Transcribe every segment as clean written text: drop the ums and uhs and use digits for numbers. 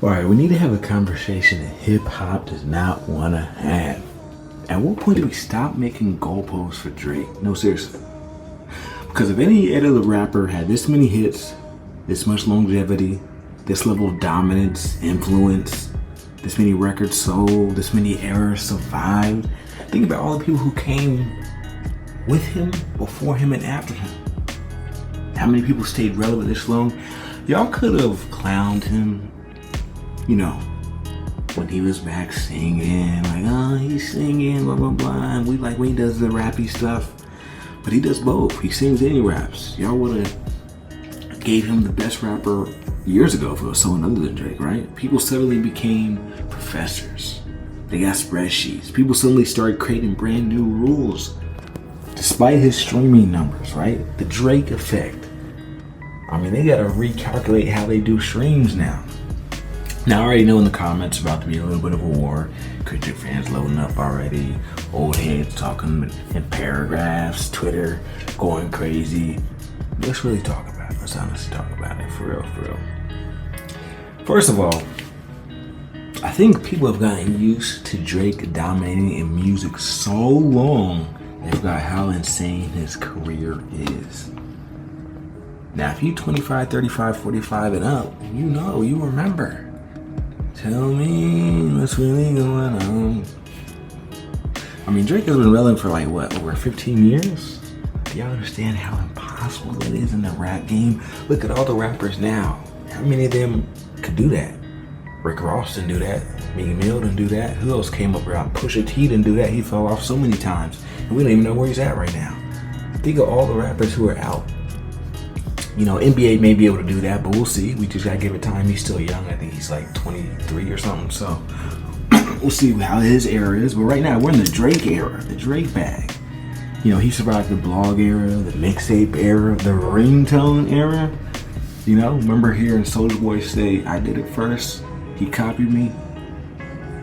Alright, we need to have a conversation that hip hop does not want to have. At what point do we stop making goalposts for Drake? No, seriously. Because if any other rapper had this many hits, this much longevity, this level of dominance, influence, this many records sold, this many eras survived, think about all the people who came with him, before him, and after him. How many people stayed relevant this long? Y'all could have clowned him, when he was back singing, like, oh, he's singing, blah, blah, blah. And we like when he does the rappy stuff. But he does both. He sings and he raps. Y'all would have gave him the best rapper years ago if it was someone other than Drake, right? People suddenly became professors. They got spreadsheets. People suddenly started creating brand new rules. Despite his streaming numbers, right? The Drake effect. I mean, they gotta recalculate how they do streams now. Now, I already know in the comments about to be a little bit of a war. Kendrick fans loading up already. Old heads talking in paragraphs. Twitter going crazy. Let's really talk about it. Let's honestly talk about it. For real. First of all, I think people have gotten used to Drake dominating in music so long, they forgot how insane his career is. Now, if you 25, 35, 45 and up, you remember. Tell me what's really going on. I mean, Drake has been relevant for over 15 years? Do y'all understand how impossible that is in the rap game? Look at all the rappers now. How many of them could do that? Rick Ross didn't do that. Meek Mill didn't do that. Who else came up around? Pusha T didn't do that. He fell off so many times. And we don't even know where he's at right now. Think of all the rappers who are out. NBA may be able to do that, but we'll see. We just gotta give it time. He's still young. I think he's like 23 or something. So we'll see how his era is. But right now, we're in the Drake era, the Drake bag. He survived the blog era, the mixtape era, the ringtone era. Remember hearing Soulja Boy say, "I did it first. He copied me."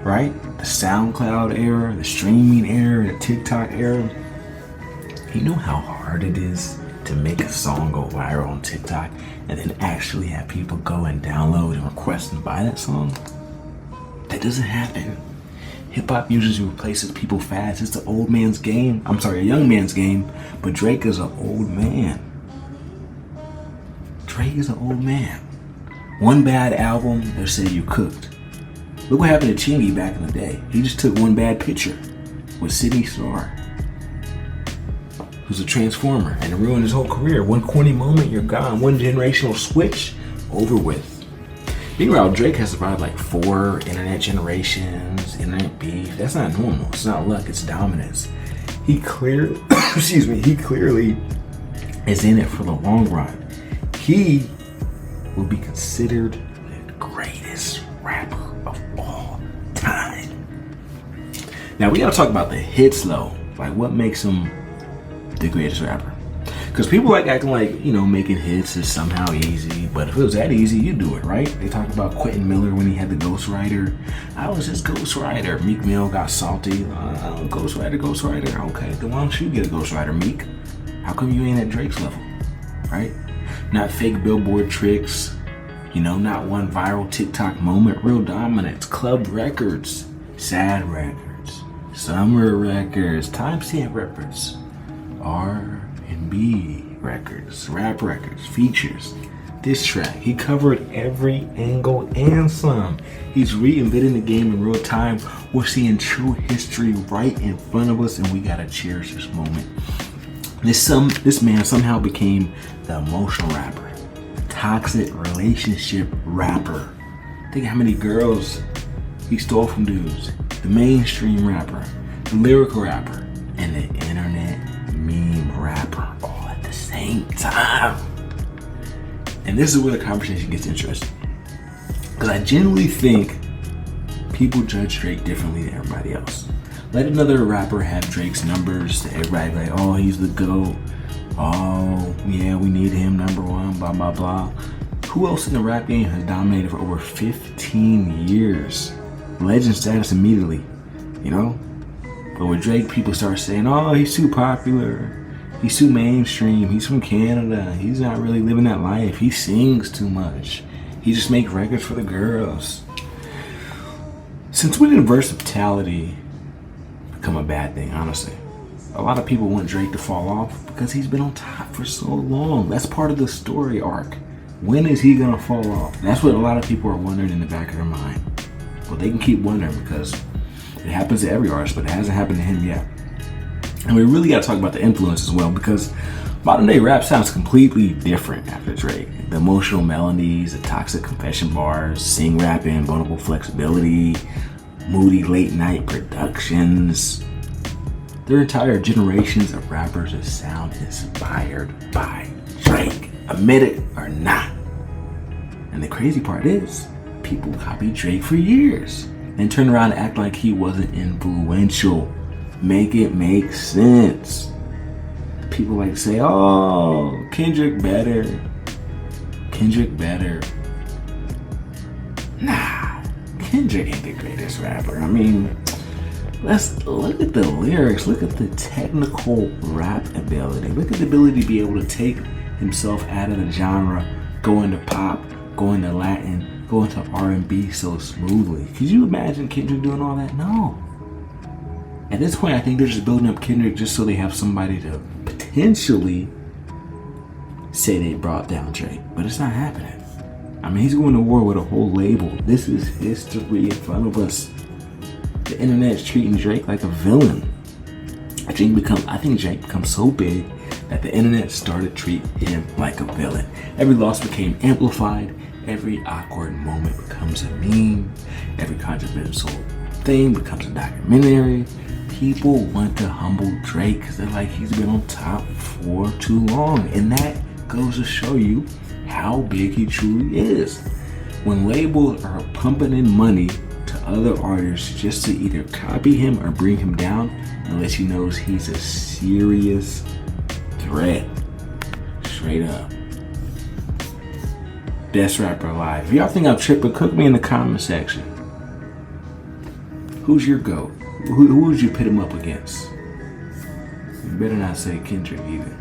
Right? The SoundCloud era, the streaming era, the TikTok era. You know how hard it is to make a song go viral on TikTok and then actually have people go and download and request and buy that song? That doesn't happen. Hip-hop usually replaces people fast. It's a young man's game, but Drake is an old man. Drake is an old man. One bad album, they'll say you cooked. Look what happened to Chingy back in the day. He just took one bad picture with Sydney Starr, who's a transformer, and it ruined his whole career. One corny moment, you're gone. One generational switch, over with. Meanwhile, Drake has survived 4 internet generations, internet beef. That's not normal. It's not luck, it's dominance. He clearly is in it for the long run. He will be considered the greatest rapper of all time. Now, we gotta talk about the hits though. What makes him the greatest rapper? Because people acting like making hits is somehow easy, but if it was that easy, you'd do it, right? They talk about Quentin Miller when he had the ghostwriter. I was his ghostwriter. Meek Mill got salty. Ghostwriter. Okay, then why don't you get a ghostwriter, Meek? How come you ain't at Drake's level, right? Not fake billboard tricks, not one viral TikTok moment. Real dominance. Club records, sad records, summer records, timestamp records, R&B records, rap records, features, diss track. He covered every angle and some. He's reinventing the game in real time. We're seeing true history right in front of us, and we gotta cherish this moment. This man somehow became the emotional rapper, the toxic relationship rapper. Think how many girls he stole from dudes. The mainstream rapper, the lyrical rapper, and the internet meme rapper all at the same time. And this is where the conversation gets interesting. Because I genuinely think people judge Drake differently than everybody else. Let another rapper have Drake's numbers, everybody be like, oh, he's the GOAT. Oh, yeah, we need him, number one, blah, blah, blah. Who else in the rap game has dominated for over 15 years? Legend status immediately, But with Drake, people start saying, oh, he's too popular. He's too mainstream. He's from Canada. He's not really living that life. He sings too much. He just makes records for the girls. Since when did versatility become a bad thing, honestly? A lot of people want Drake to fall off because he's been on top for so long. That's part of the story arc. When is he gonna fall off? That's what a lot of people are wondering in the back of their mind. Well, they can keep wondering because it happens to every artist, but it hasn't happened to him yet. And we really gotta talk about the influence as well, because modern day rap sounds completely different after Drake. The emotional melodies, the toxic confession bars, sing rapping, vulnerable flexibility, moody late night productions. There are entire generations of rappers that sound inspired by Drake, admit it or not. And the crazy part is, people copied Drake for years and turn around and act like he wasn't influential. Make it make sense. People like to say, oh, Kendrick better. Kendrick better. Nah, Kendrick ain't the greatest rapper. I mean, let's look at the lyrics, look at the technical rap ability, look at the ability to be able to take himself out of the genre, go into pop, go into Latin, go into R&B so smoothly. Could you imagine Kendrick doing all that? No. At this point, I think they're just building up Kendrick just so they have somebody to potentially say they brought down Drake, but it's not happening. I mean, he's going to war with a whole label. This is history in front of us. The internet's treating Drake like a villain. I think Drake becomes so big that the internet started treating him like a villain. Every loss became amplified. Every awkward moment becomes a meme. Every controversial thing becomes a documentary. People want to humble Drake because they're like, he's been on top for too long. And that goes to show you how big he truly is. When labels are pumping in money to other artists just to either copy him or bring him down, unless he knows he's a serious threat. Straight up. Best rapper alive. If y'all think I'm tripping, cook me in the comment section. Who's your GOAT? Who would you pit him up against? You better not say Kendrick either.